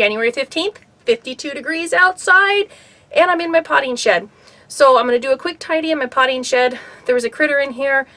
January 15th, 52 degrees outside, and I'm in my potting shed. So I'm going to do a quick tidy in my potting shed. There was a critter in here.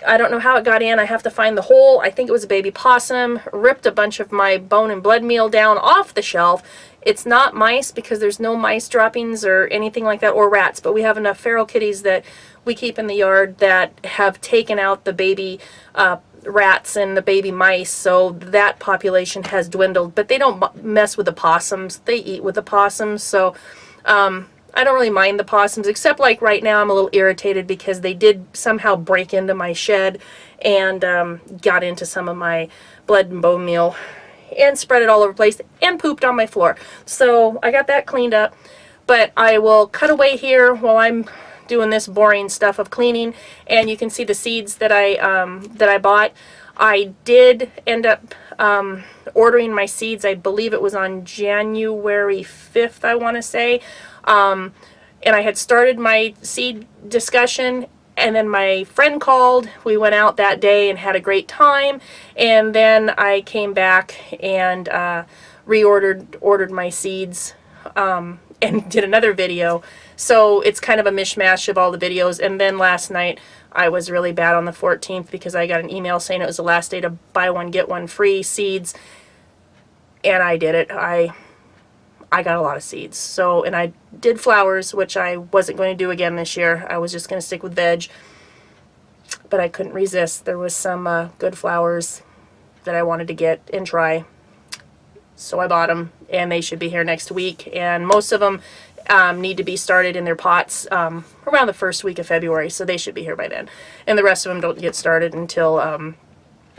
I don't know how it got in. I have to find the hole. I think it was a baby possum. Ripped a bunch of my bone and blood meal down off the shelf. It's not mice because there's no mice droppings or anything like that, or rats, but we have enough feral kitties that we keep in the yard that have taken out the baby rats and the baby mice, so that population has dwindled. But they don't mess with the possums. They eat with the possums, so I don't really mind the possums, except like right now I'm a little irritated because they did somehow break into my shed and got into some of my blood and bone meal and spread it all over the place and pooped on my floor. So I got that cleaned up, but I will cut away here while I'm doing this boring stuff of cleaning, and you can see the seeds that I bought. I did end up ordering my seeds. I believe it was on January 5th, I want to say. And I had started my seed discussion, and then my friend called. We went out that day and had a great time, and then I came back and ordered my seeds and did another video. So it's kind of a mishmash of all the videos. And then last night I was really bad on the 14th because I got an email saying it was the last day to buy one get one free seeds, and I did it. I got a lot of seeds. So, and I did flowers, which I wasn't going to do again this year. I was just going to stick with veg, but I couldn't resist. There was some good flowers that I wanted to get and try, so I bought them, and they should be here next week. And most of them need to be started in their pots around the first week of February, so they should be here by then. And the rest of them don't get started until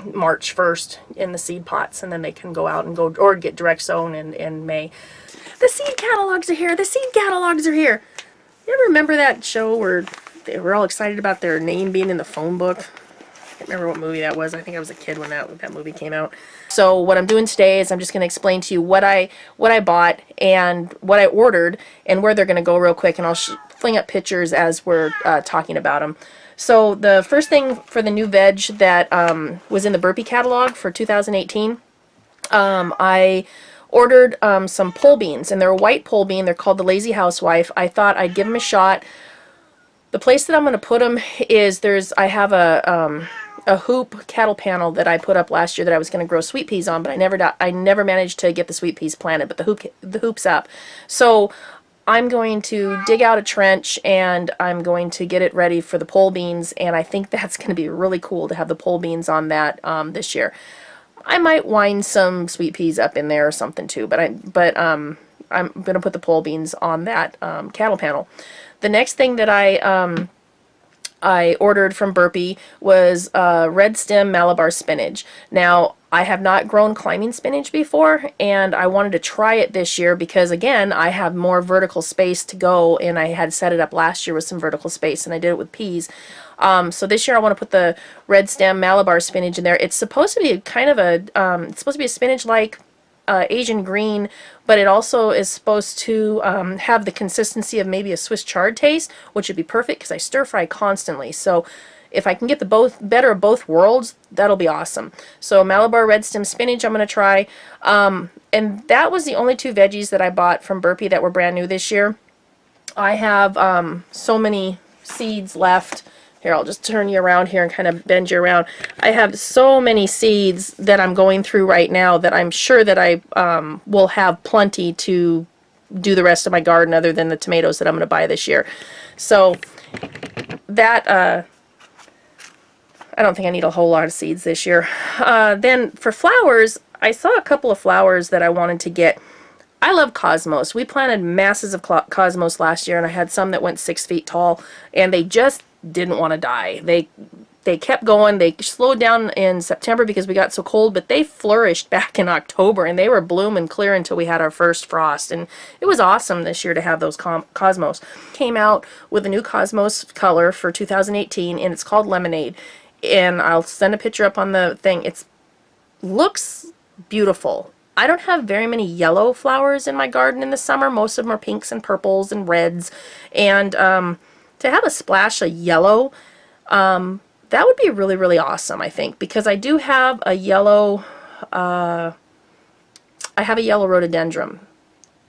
March 1st in the seed pots, and then they can go out and go or get direct sown in May. The seed catalogs are here. The seed catalogs are here. You ever remember that show where they were all excited about their name being in the phone book? I can't remember what movie that was. I think I was a kid when that movie came out. So what I'm doing today is I'm just going to explain to you what I bought and what I ordered and where they're going to go real quick, and I'll fling up pictures as we're talking about them. So the first thing for the new veg that was in the Burpee catalog for 2018, I ordered some pole beans, and they're a white pole bean. They're called the Lazy Housewife. I thought I'd give them a shot. The place that I'm going to put them is I have a hoop cattle panel that I put up last year that I was going to grow sweet peas on, but I never managed to get the sweet peas planted, but the hoop's up. So I'm going to dig out a trench, and I'm going to get it ready for the pole beans, and I think that's going to be really cool to have the pole beans on that this year. I might wind some sweet peas up in there or something too, but I'm going to put the pole beans on that cattle panel. The next thing that I ordered from Burpee was red stem Malabar spinach. Now, I have not grown climbing spinach before, and I wanted to try it this year because, again, I have more vertical space to go, and I had set it up last year with some vertical space, and I did it with peas. So this year I want to put the red stem Malabar spinach in there. It's supposed to be kind of it's supposed to be a spinach-like Asian green, but it also is supposed to have the consistency of maybe a Swiss chard taste, which would be perfect because I stir fry constantly. So if I can get the better of both worlds, that'll be awesome. So Malabar red stem spinach I'm going to try. And that was the only two veggies that I bought from Burpee that were brand new this year. I have so many seeds left. Here, I'll just turn you around here and kind of bend you around. I have so many seeds that I'm going through right now that I'm sure that I will have plenty to do the rest of my garden other than the tomatoes that I'm going to buy this year. So that, I don't think I need a whole lot of seeds this year. Then for flowers, I saw a couple of flowers that I wanted to get. I love cosmos. We planted masses of cosmos last year, and I had some that went 6 feet tall, and they just didn't want to die. They kept going. They slowed down in September because we got so cold, but they flourished back in October, and they were blooming clear until we had our first frost. And it was awesome this year to have those cosmos. Came out with a new cosmos color for 2018, and it's called Lemonade. And I'll send a picture up on the thing. It looks beautiful. I don't have very many yellow flowers in my garden in the summer. Most of them are pinks and purples and reds. And to have a splash of yellow, that would be really, really awesome, I think, because I do have a yellow I have a yellow rhododendron,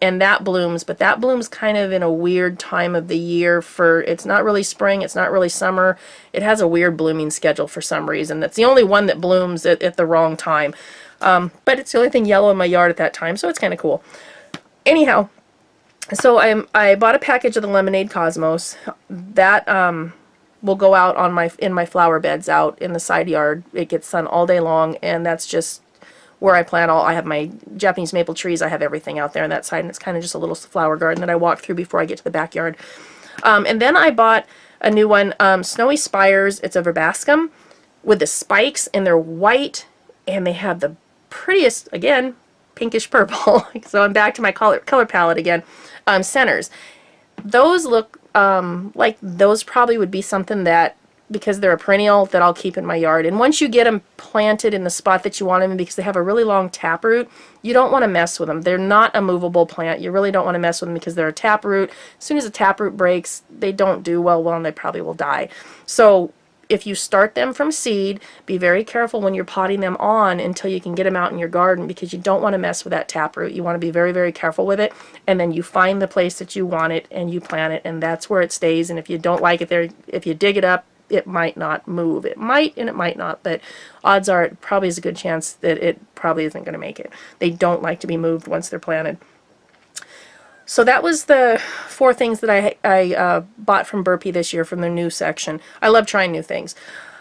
and that blooms, but that blooms kind of in a weird time of the year. It's not really spring, it's not really summer. It has a weird blooming schedule for some reason. That's the only one that blooms at the wrong time. But it's the only thing yellow in my yard at that time, so it's kind of cool. Anyhow, so I bought a package of the Lemonade Cosmos. That will go out on in my flower beds out in the side yard. It gets sun all day long, and that's just where I plant I have my Japanese maple trees. I have everything out there on that side, and it's kind of just a little flower garden that I walk through before I get to the backyard. And then I bought a new one, Snowy Spires. It's a verbascum with the spikes, and they're white, and they have the prettiest, again, pinkish purple. So I'm back to my color palette again. Centers. Those look like those probably would be something that, because they're a perennial, that I'll keep in my yard. And once you get them planted in the spot that you want them in, because they have a really long taproot, you don't want to mess with them. They're not a movable plant. You really don't want to mess with them because they're a taproot. As soon as a taproot breaks, they don't do well, and they probably will die. So if you start them from seed, be very careful when you're potting them on until you can get them out in your garden, because you don't want to mess with that taproot. You want to be very, very careful with it, and then you find the place that you want it and you plant it, and that's where it stays. And if you don't like it there, if you dig it up, it might not move. It might and it might not, but odds are it probably is a good chance that it probably isn't going to make it. They don't like to be moved once they're planted. So that was the 4 things that I bought from Burpee this year from their new section. I love trying new things.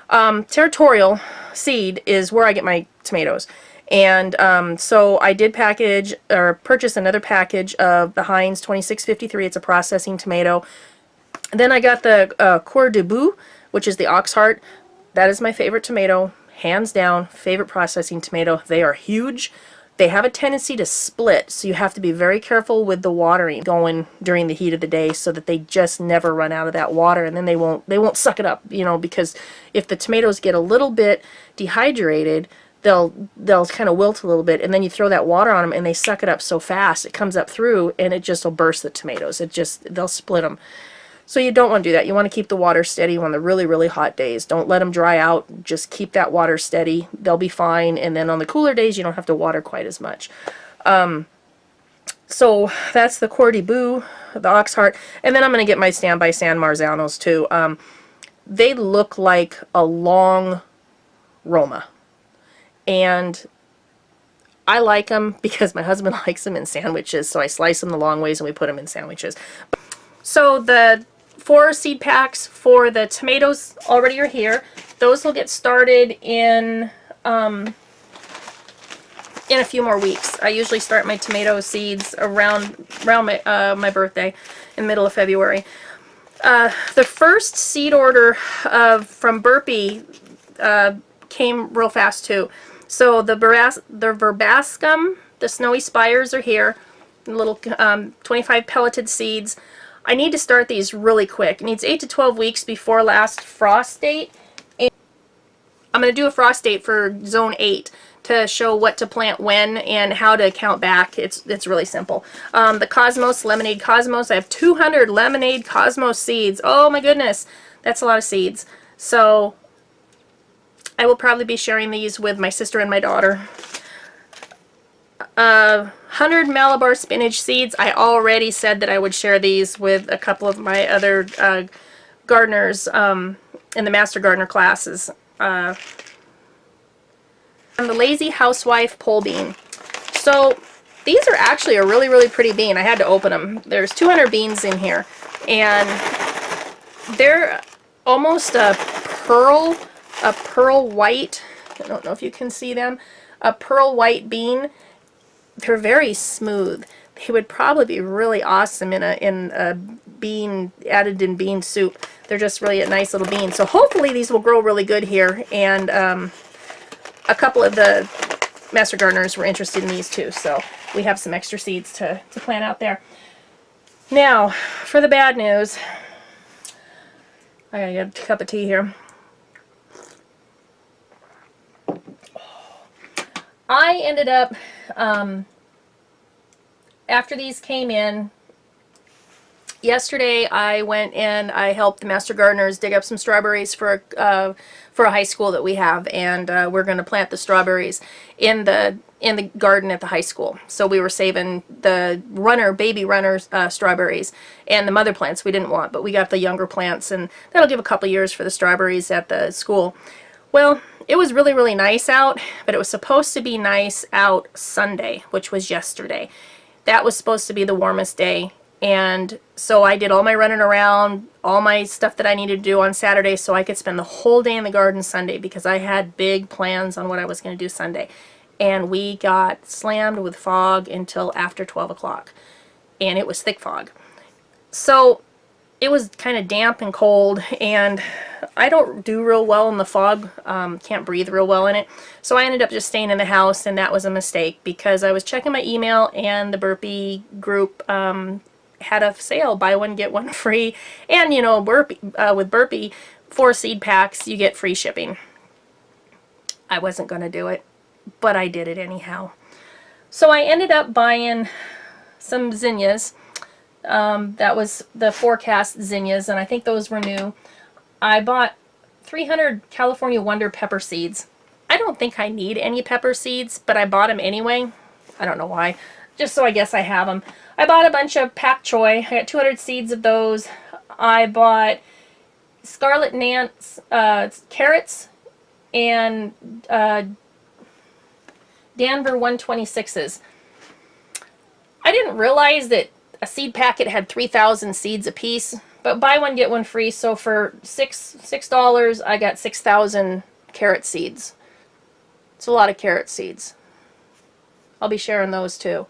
Territorial Seed is where I get my tomatoes. And so I did purchase another package of the Heinz 2653. It's a processing tomato. Then I got the Coeur de Bois, which is the Oxheart. That is my favorite tomato, hands down, favorite processing tomato. They are huge. They have a tendency to split, so you have to be very careful with the watering going during the heat of the day so that they just never run out of that water, and then they won't suck it up, because if the tomatoes get a little bit dehydrated, they'll kind of wilt a little bit, and then you throw that water on them and they suck it up so fast it comes up through and it just will burst the tomatoes. They'll split them. So you don't want to do that. You want to keep the water steady on the really, really hot days. Don't let them dry out. Just keep that water steady. They'll be fine. And then on the cooler days, you don't have to water quite as much. So that's the Coeur de Bois, the Oxheart. And then I'm going to get my Standby San Marzanos too. They look like a long Roma. And I like them because my husband likes them in sandwiches. So I slice them the long ways and we put them in sandwiches. So the 4 seed packs for the tomatoes already are here. Those will get started in a few more weeks. I usually start my tomato seeds around my birthday in the middle of February. The first seed order from Burpee came real fast too. So the verbascum, the Snowy Spires are here, little 25 pelleted seeds. I need to start these really quick. It needs 8 to 12 weeks before last frost date. And I'm going to do a frost date for zone 8 to show what to plant when and how to count back. It's really simple. The Cosmos, Lemonade Cosmos, I have 200 Lemonade Cosmos seeds. Oh my goodness, that's a lot of seeds. So I will probably be sharing these with my sister and my daughter. 100 Malabar spinach seeds. I already said that I would share these with a couple of my other gardeners in the Master Gardener classes. And the Lazy Housewife pole bean. So these are actually a really, really pretty bean. I had to open them. There's 200 beans in here, and they're almost a pearl white. I don't know if you can see them. A pearl white bean. They're very smooth. They would probably be really awesome in a bean, added in bean soup. They're just really a nice little bean. So hopefully these will grow really good here. And a couple of the Master Gardeners were interested in these too. So we have some extra seeds to plant out there. Now, for the bad news. I gotta get a cup of tea here. I ended up, after these came in, Yesterday I went and I helped the master gardeners dig up some strawberries for a high school that we have, and we're going to plant the strawberries in the garden at the high school. So we were saving the baby runner strawberries, and the mother plants we didn't want, but we got the younger plants, and that'll give a couple years for the strawberries at the school. Well, it was really, really nice out, but it was supposed to be nice out Sunday, which was yesterday. That was supposed to be the warmest day. And so I did all my running around, all my stuff that I needed to do on Saturday so I could spend the whole day in the garden Sunday, because I had big plans on what I was going to do Sunday. And we got slammed with fog until after 12 o'clock. And it was thick fog. So it was kind of damp and cold, and I don't do real well in the fog. Can't breathe real well in it. So I ended up just staying in the house, and that was a mistake, because I was checking my email and the Burpee group had a sale, buy one get one free, and you know, with Burpee 4 seed packs you get free shipping. I wasn't going to do it, but I did it anyhow. So I ended up buying some zinnias. That was the forecast zinnias, and I think those were new. I bought 300 California Wonder pepper seeds. I don't think I need any pepper seeds, but I bought them anyway. I don't know why. Just so I guess I have them. I bought a bunch of pak choi. I got 200 seeds of those. I bought Scarlet Nance carrots and Danver 126s. I didn't realize that a seed packet had 3,000 seeds a piece, but buy one get one free. So for $6, I got 6,000 carrot seeds. It's a lot of carrot seeds. I'll be sharing those too.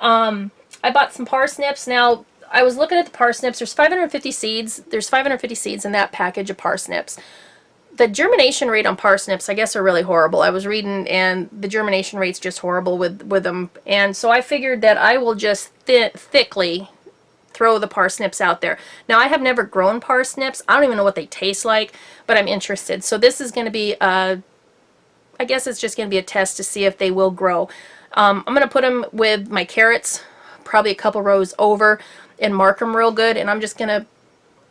I bought some parsnips. Now, I was looking at the parsnips. There's 550 seeds. There's 550 seeds in that package of parsnips. The germination rate on parsnips, I guess, are really horrible. I was reading, and the germination rate's just horrible with them. And so I figured that I will just thickly throw the parsnips out there. Now, I have never grown parsnips. I don't even know what they taste like, but I'm interested. So this is going to be, I guess it's just going to be a test to see if they will grow. I'm going to put them with my carrots, probably a couple rows over, and mark them real good. And I'm just going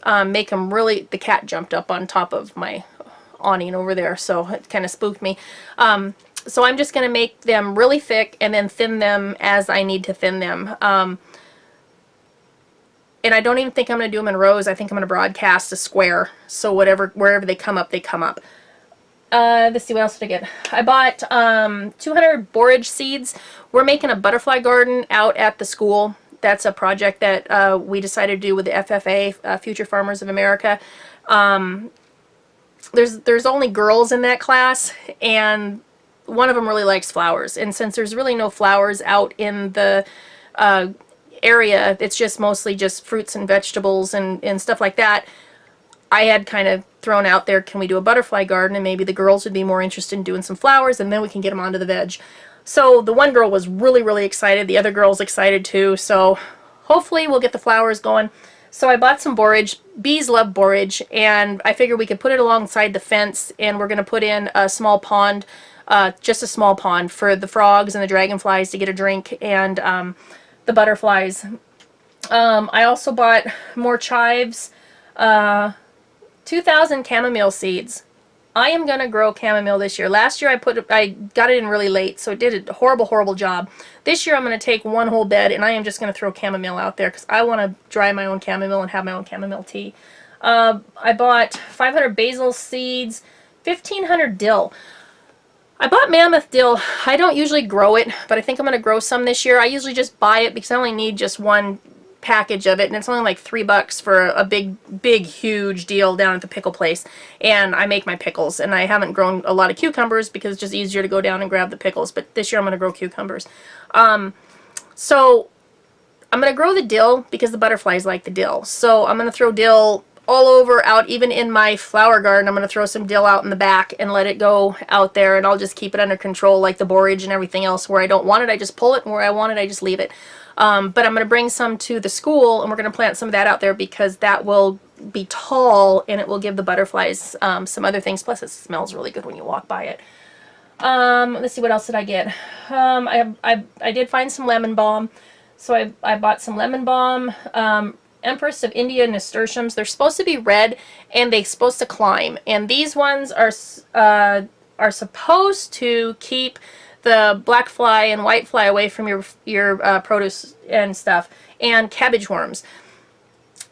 to make them really, the cat jumped up on top of my awning over there, so it kind of spooked me. So I'm just going to make them really thick and then thin them as I need to thin them. And I don't even think I'm going to do them in rows. I think I'm going to broadcast a square, so wherever they come up, they come up. Let's see, what else did I get? I bought 200 borage seeds. We're making a butterfly garden out at the school. That's a project that we decided to do with the FFA, Future Farmers of America. There's only girls in that class, and one of them really likes flowers. And since there's really no flowers out in the area, it's just mostly just fruits and vegetables and stuff like that. I had kind of thrown out there, can we do a butterfly garden, and maybe the girls would be more interested in doing some flowers, and then we can get them onto the veg. So the one girl was really, really excited. The other girl's excited too. So hopefully we'll get the flowers going. So I bought some borage. Bees love borage, and I figured we could put it alongside the fence, and we're going to put in a small pond, just a small pond for the frogs and the dragonflies to get a drink, and the butterflies. I also bought more chives. 2,000 chamomile seeds. I am going to grow chamomile this year. Last year I got it in really late, so it did a horrible, horrible job. This year I'm going to take one whole bed, and I am just going to throw chamomile out there because I want to dry my own chamomile and have my own chamomile tea. I bought 500 basil seeds, 1,500 dill. I bought mammoth dill. I don't usually grow it, but I think I'm going to grow some this year. I usually just buy it because I only need just one package of it, and it's only like $3 for a big huge deal down at the pickle place, and I make my pickles. And I haven't grown a lot of cucumbers because it's just easier to go down and grab the pickles, but this year I'm going to grow cucumbers. So I'm going to grow the dill because the butterflies like the dill, so I'm going to throw dill all over out, even in my flower garden. I'm going to throw some dill out in the back and let it go out there, and I'll just keep it under control like the borage and everything else. Where I don't want it, I just pull it, and where I want it, I just leave it. But I'm going to bring some to the school, and we're going to plant some of that out there because that will be tall, and it will give the butterflies some other things. Plus, it smells really good when you walk by it. Let's see, what else did I get? I did find some lemon balm. So I bought some lemon balm, Empress of India nasturtiums. They're supposed to be red and they're supposed to climb. And these ones are supposed to keep the black fly and white fly away from your produce and stuff, and cabbage worms.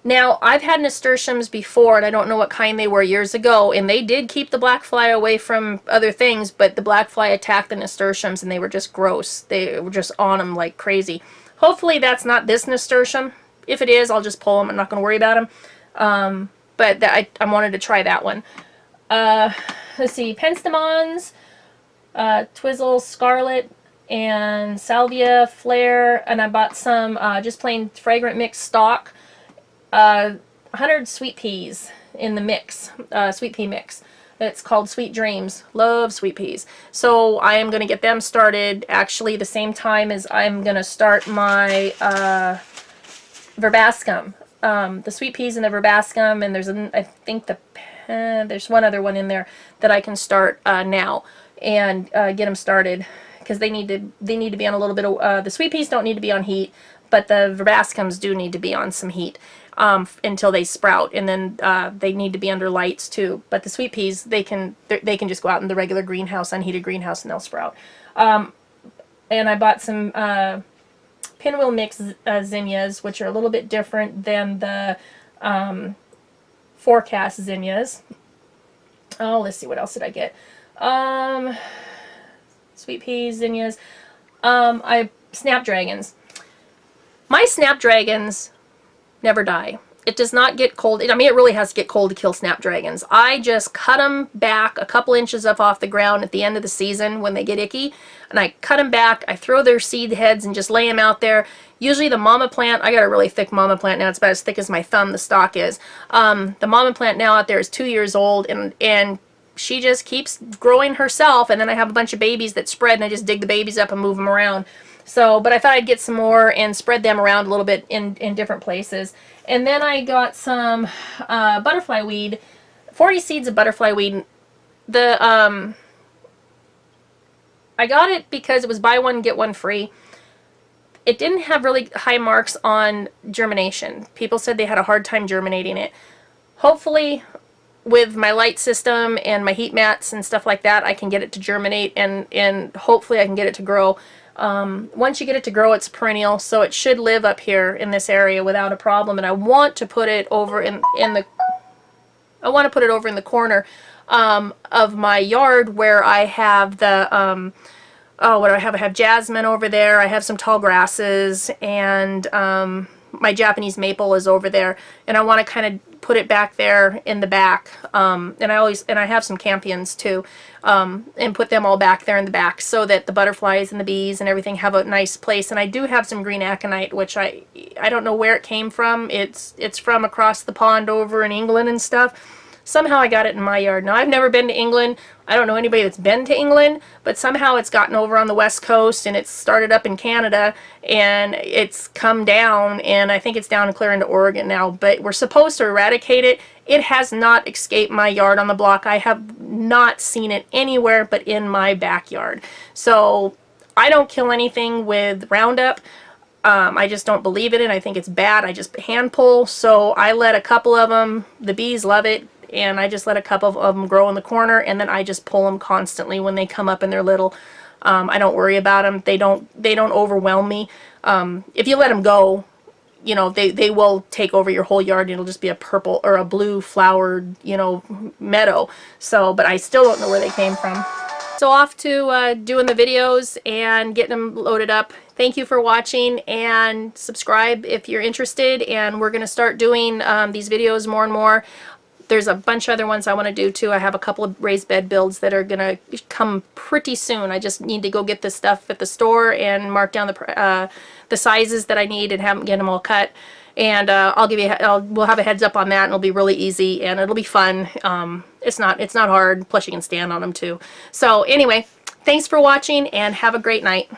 Now, I've had nasturtiums before, and I don't know what kind they were years ago, and they did keep the black fly away from other things, but the black fly attacked the nasturtiums, and they were just gross. They were just on them like crazy. Hopefully that's not this nasturtium. If it is, I'll just pull them. I'm not going to worry about them. But I wanted to try that one. Let's see, Penstemons, Twizzle, Scarlet, and Salvia, Flare, and I bought some just plain fragrant mix stock. 100 sweet peas in the mix, sweet pea mix. It's called Sweet Dreams. Love sweet peas. So I am going to get them started actually the same time as I'm going to start my verbascum. The sweet peas and the verbascum, and there's I think there's one other one in there that I can start now and get them started, because they need to be on a little bit of the sweet peas don't need to be on heat, but the verbascums do need to be on some heat until they sprout, and then they need to be under lights too. But the sweet peas, they can just go out in the regular greenhouse, unheated greenhouse, and they'll sprout. And I bought some pinwheel mix zinnias, which are a little bit different than the forecast zinnias. Oh, let's see, what else did I get? Sweet peas, zinnias. Snapdragons. My snapdragons never die. It does not get cold. I mean, it really has to get cold to kill snapdragons. I just cut them back a couple inches up off the ground at the end of the season when they get icky, and I cut them back. I throw their seed heads and just lay them out there. Usually the mama plant, I got a really thick mama plant now. It's about as thick as my thumb, the stalk is. The mama plant now out there is 2 years old, and she just keeps growing herself, and then I have a bunch of babies that spread, and I just dig the babies up and move them around. So, but I thought I'd get some more and spread them around a little bit in different places. And then I got some butterfly weed, 40 seeds of butterfly weed. I got it because it was buy one, get one free. It didn't have really high marks on germination. People said they had a hard time germinating it. Hopefully, with my light system and my heat mats and stuff like that, I can get it to germinate, and hopefully I can get it to grow. Once you get it to grow, it's perennial, so it should live up here in this area without a problem. And I want to put it over in the corner of my yard where I have the what do I have? I have jasmine over there. I have some tall grasses, and my Japanese maple is over there, and I want to kind of put it back there in the back. And I have some campions too, and put them all back there in the back so that the butterflies and the bees and everything have a nice place. And I do have some green aconite, which I don't know where it came from. It's from across the pond over in England and stuff. Somehow I got it in my yard. Now, I've never been to England. I don't know anybody that's been to England, but somehow it's gotten over on the West Coast, and it's started up in Canada, and it's come down, and I think it's down and clear into Oregon now. But we're supposed to eradicate it. It has not escaped my yard on the block. I have not seen it anywhere but in my backyard. So I don't kill anything with Roundup. I just don't believe in it. I think it's bad. I just hand pull. So I let a couple of them, the bees love it, and I just let a couple of them grow in the corner, and then I just pull them constantly when they come up and they're little. I don't worry about them. They don't overwhelm me. If you let them go, you know, they will take over your whole yard, and it'll just be a purple or a blue flowered, you know, meadow. So, but I still don't know where they came from. So off to doing the videos and getting them loaded up. Thank you for watching, and subscribe if you're interested, and we're going to start doing these videos more and more. There's a bunch of other ones I want to do too. I have a couple of raised bed builds that are going to come pretty soon. I just need to go get this stuff at the store and mark down the sizes that I need and get them all cut. And we'll have a heads up on that, and it'll be really easy, and it'll be fun. It's not hard. Plus you can stand on them too. So anyway, thanks for watching, and have a great night.